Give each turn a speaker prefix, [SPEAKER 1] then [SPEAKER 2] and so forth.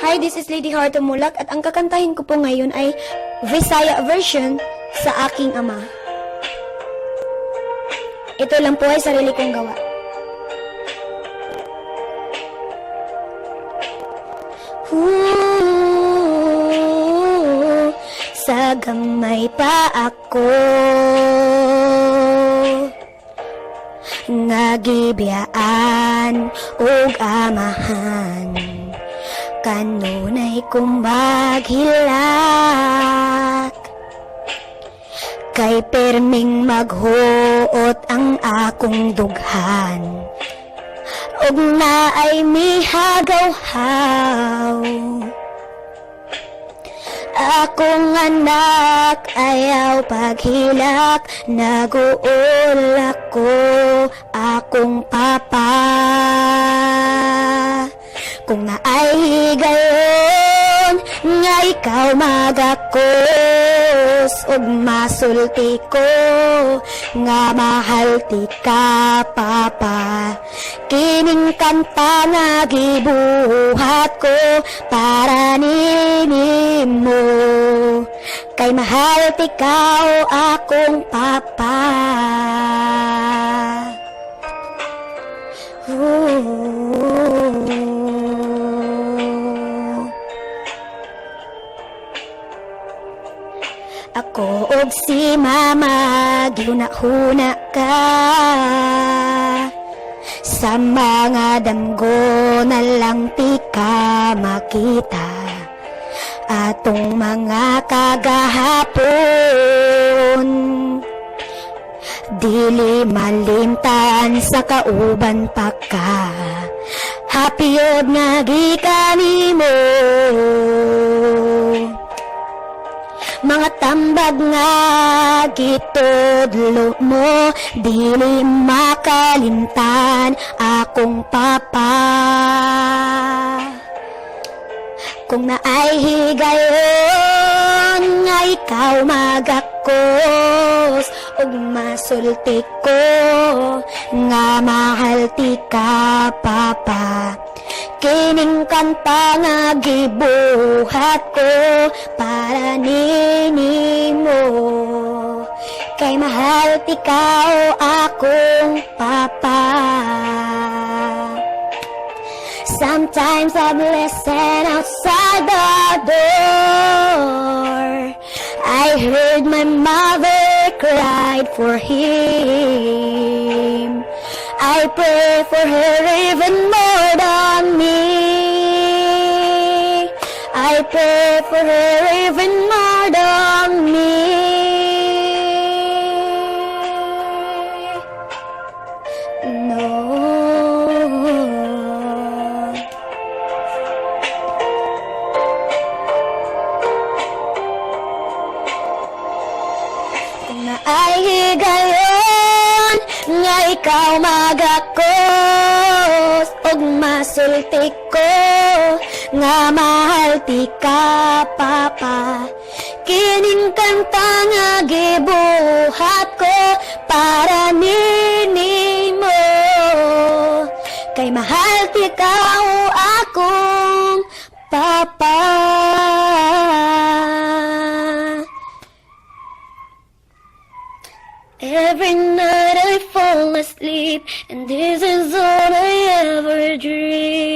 [SPEAKER 1] Hi, this is Lady Heart Mulak at ang kakantahin ko po ngayon ay Visaya version sa aking ama. Ito lang po ay sarili kong gawa. Sa gamay pa ako nagibiyaan ug amahan kanunay kong maghilak kay perming maghuot ang akong dughan ug naay mihagaw-haw. Akong anak ayaw paghilak, naguulak ko akong papa. Kung naay higayon nga ikaw magakos ug masulti ko nga mahal ti ka papa. Kining kanta nga gibuhat ko para ninimo kay mahal ti ikaw akong papa. Ako og si mama giuna-huna ka sa mga damgo na lang ti ka makita atong mga kagahapon. Dili malimtan sa kauban pa ka, hapyod nga gikanimo. Mga tambag nga gitudlo mo, dili makalimtan akong papa. Kung naay higayon nga ikaw magakos ug masulti ko nga mahal ti ka papa. Kining kanta nga gibuhat ko para ninimo kay mahal ti ikaw akong papa. Sometimes I listen outside the door. I heard my mother cried for him. I pray for her even more than me. I pray for her even more than me. No. Kung naay higayon nga ikaw magakos ug masulti ko nga mahal ti ka papa. Kining kanta nga gibuhat ko para ninimo kay mahal ti ikaw akong papa. Every night I fall asleep, and this is all I ever dream.